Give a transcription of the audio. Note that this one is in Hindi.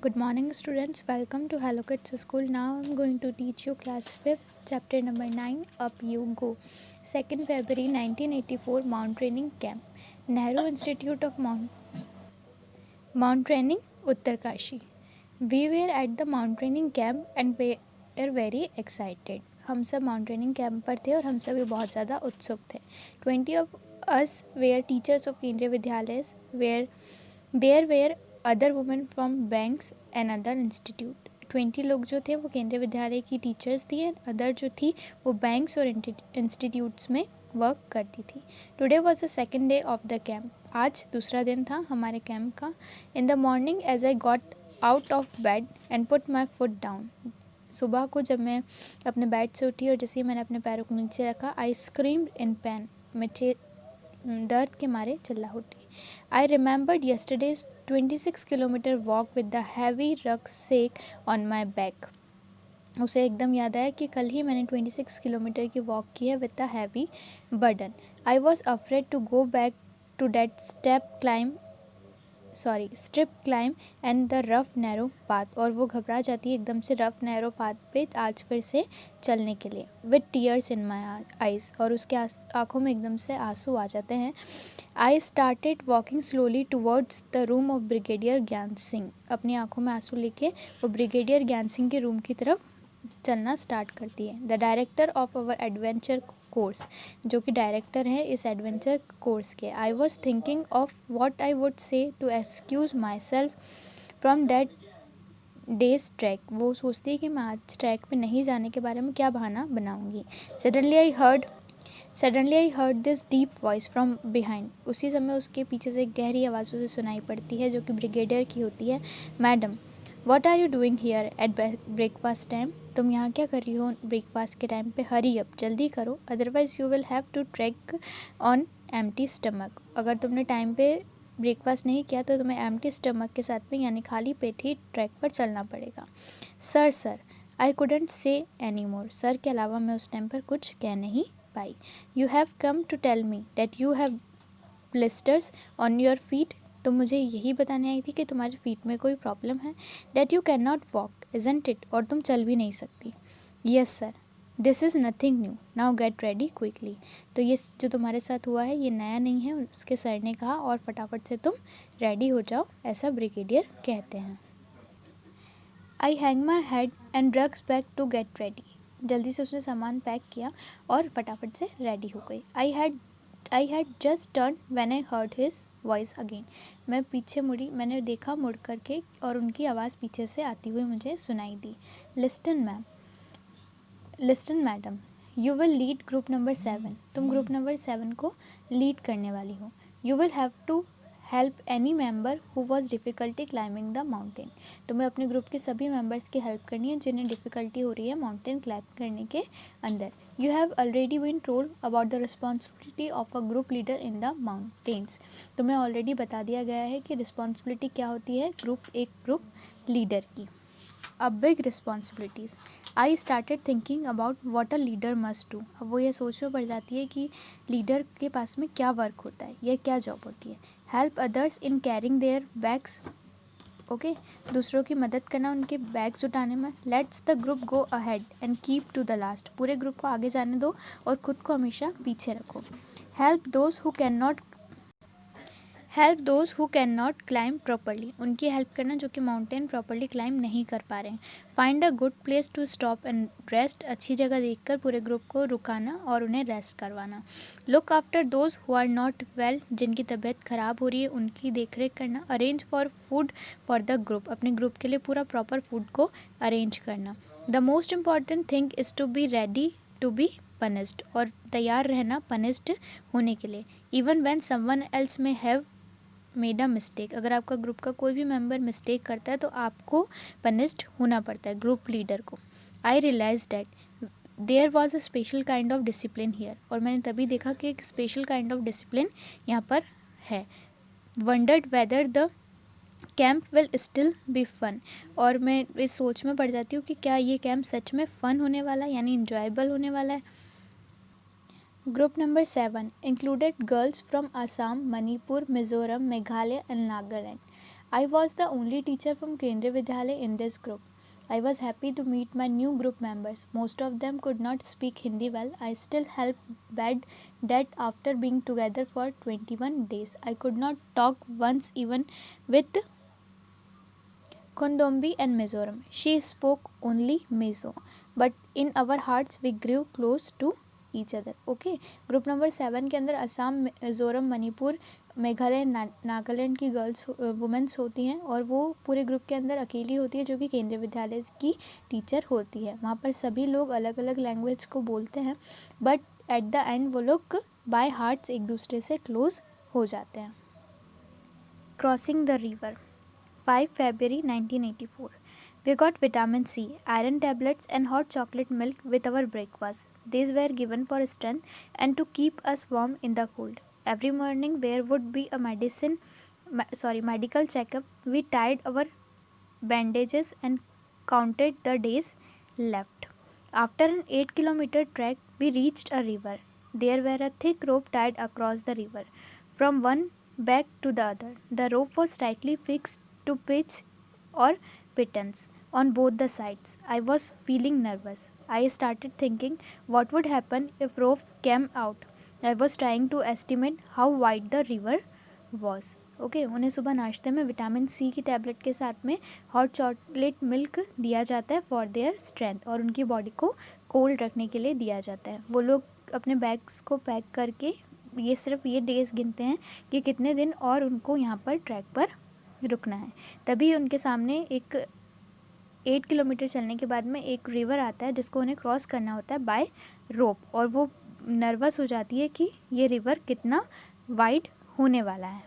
Good morning students, welcome to Hello Kids School. Now I'm going to teach you class 5th chapter number 9 Up You Go. 2nd February 1984 Mount Training Camp, Nehru Institute of Mount Training, Uttarkashi. We were at the Mount Training Camp and we were very excited. हम सब माउंट ट्रेनिंग कैंप पर थे और हम सभी बहुत ज़्यादा उत्सुक थे. 20 of us were teachers of केंद्रीय विद्यालय where there were other women from banks and other institute. 20 लोग जो थे वो केंद्रीय विद्यालय की टीचर्स थी एंड अदर जो थी वो बैंक्स और इंस्टीट्यूट्स में वर्क करती थी. Today was the second day of the camp. आज दूसरा दिन था हमारे कैंप का. In the morning as I got out of bed and put my foot down. सुबह को जब मैं अपने बेड से उठी और जैसे ही मैंने अपने पैरों को नीचे रखा, आई स्क्रीम्ड इन पेन. मैं दर्द के मारे चिल्ला उठी. I remembered yesterday's 26 kilometre walk with the heavy rucksack on my back. उसे एकदम याद आया कि कल ही मैंने 26 किलोमीटर की वॉक की है with the heavy burden. I was afraid to go back to that steep climb and the rough narrow path. और वो घबरा जाती है एकदम से रफ नैरो पाथ पे आज फिर से चलने के लिए. With tears in my eyes. और उसके आँखों में एकदम से आंसू आ जाते हैं. I started walking slowly towards the room of brigadier ज्ञान सिंह. अपनी आंखों में आंसू लेके वो ब्रिगेडियर ज्ञान सिंह के रूम की तरफ चलना स्टार्ट करती है. The director of our adventure course, जो कि डायरेक्टर हैं इस एडवेंचर कोर्स के. I was thinking of what I would say to excuse myself from that day's trek. वो सोचती है कि मैं आज ट्रैक पे नहीं जाने के बारे में क्या बहाना बनाऊंगी. Suddenly I heard this deep voice from behind. उसी समय उसके पीछे से एक गहरी आवाज़ उसे सुनाई पड़ती है जो कि ब्रिगेडियर की होती है. Madam, what are you doing here at breakfast time. तुम यहाँ क्या कर रही हो ब्रेकफास्ट के टाइम पे. हरी अप, जल्दी करो, otherwise you will have to trek on empty stomach. अगर तुमने टाइम पे ब्रेकफास्ट नहीं किया तो तुम्हें एम्प्टी स्टमक के साथ में यानी खाली पेट ही ट्रैक पर चलना पड़ेगा. Sir I couldn't say any more. Sir के अलावा मैं उस टाइम पर कुछ कह नहीं पाई. You have come to tell me that you have blisters on your feet. तो मुझे यही बताने आई थी कि तुम्हारे फीट में कोई प्रॉब्लम है. That you can not walk isn't it. और तुम चल भी नहीं सकती. Yes sir, this is nothing new, now get ready quickly. तो ये जो तुम्हारे साथ हुआ है ये नया नहीं है, उसके सर ने कहा, और फटाफट से तुम रेडी हो जाओ, ऐसा ब्रिगेडियर कहते हैं. I hang my head and rush back to get ready. जल्दी से उसने सामान पैक किया और फटाफट से रेडी हो गई. I had just turn when I heard his voice again. मैं पीछे मुड़ी, मैंने देखा मुड़ करके और उनकी आवाज़ पीछे से आती हुई मुझे सुनाई दी. Listen madam, you will lead group number 7. तुम ग्रुप नंबर 7 को लीड करने वाली हो. You will have to help any member who was difficulty climbing the mountain. तुम्हें अपने ग्रुप के सभी मेम्बर्स की हेल्प करनी है जिन्हें डिफ़िकल्टी हो रही है माउंटेन क्लाइंब करने के अंदर. You have already been told about the responsibility of a group leader in the mountains. तुम्हें ऑलरेडी बता दिया गया है कि रिस्पॉन्सिबिलिटी क्या होती है एक ग्रुप लीडर की. A big responsibilities. I started thinking about what a leader must do. अब वो ये सोच में पड़ जाती है कि लीडर के पास में क्या वर्क होता है, यह क्या जॉब होती है. Help others in carrying their bags. Okay, दूसरों की मदद करना उनके बैग्स उठाने में. Let's the group go ahead and keep to the last. पूरे ग्रुप को आगे जाने दो और ख़ुद को हमेशा पीछे रखो. Help those who can not climb properly. उनकी हेल्प करना जो कि माउंटेन प्रॉपरली क्लाइंब नहीं कर पा रहे हैं. Find a good place to stop and rest. अच्छी जगह देखकर पूरे ग्रुप को रुकाना और उन्हें रेस्ट करवाना. Look after those who are not well. जिनकी तबीयत ख़राब हो रही है उनकी देखरेख करना. Arrange for food for the group. अपने ग्रुप के लिए पूरा प्रॉपर फूड को अरेंज करना. The most important thing is to be ready to be punished. और तैयार रहना पनिश्ड होने के लिए. Even when someone else may have made a mistake. अगर आपका ग्रुप का कोई भी मेंबर मिस्टेक करता है तो आपको पनिश्ड होना पड़ता है ग्रुप लीडर को. I realise that there was a special kind of discipline here. और मैंने तभी देखा कि एक स्पेशल काइंड ऑफ डिसिप्लिन यहाँ पर है. Wondered whether the camp will still be fun. और मैं इस सोच में पड़ जाती हूँ कि क्या ये कैंप सच में फ़न होने वाला है, यानी इंजॉयबल होने वाला है. Group number 7 included girls from Assam, Manipur, Mizoram, Meghalaya and Nagaland. I was the only teacher from Kendriya Vidyalaya in this group. I was happy to meet my new group members. Most of them could not speak Hindi well. I still helped bad that after being together for 21 days. I could not talk once even with Kondombi and Mizoram. She spoke only Mizo. But in our hearts we grew close to each other. Okay. Group number 7 के अंदर असम, मिज़ोरम, मणिपुर, मेघालय, नागालैंड की गर्ल्स वुमेंस होती हैं और वो पूरे ग्रुप के अंदर अकेली होती है जो कि केंद्रीय विद्यालय की टीचर होती है. वहाँ पर सभी लोग अलग अलग लैंग्वेज को बोलते हैं बट एट द एंड वो लोग बाय हार्ट्स एक दूसरे से क्लोज हो जाते हैं. Crossing the river. 5 February 1984. We got vitamin C, iron tablets, and hot chocolate milk with our breakfast. These were given for strength and to keep us warm in the cold. Every morning there would be a medical checkup. We tied our bandages and counted the days left. After an 8-kilometer trek, we reached a river. There were a thick rope tied across the river from one bank to the other. The rope was tightly fixed to pitch or pittance on both the sides. I was feeling nervous. I started thinking what would happen if rope came out. I was trying to estimate how wide the river was. Okay उन्हें सुबह नाश्ते में विटामिन सी की टैबलेट के साथ में हॉट चॉकलेट मिल्क दिया जाता है फॉर देयर स्ट्रेंथ और उनकी बॉडी को कोल्ड रखने के लिए दिया जाता है. वो लोग अपने बैग्स को पैक करके ये सिर्फ ये डेज गिनते हैं कि कितने दिन और उनको यहाँ पर ट्रैक पर रुकना है. तभी उनके सामने एक 8 किलोमीटर चलने के बाद में एक रिवर आता है जिसको उन्हें क्रॉस करना होता है बाय रोप और वो नर्वस हो जाती है कि ये रिवर कितना वाइड होने वाला है.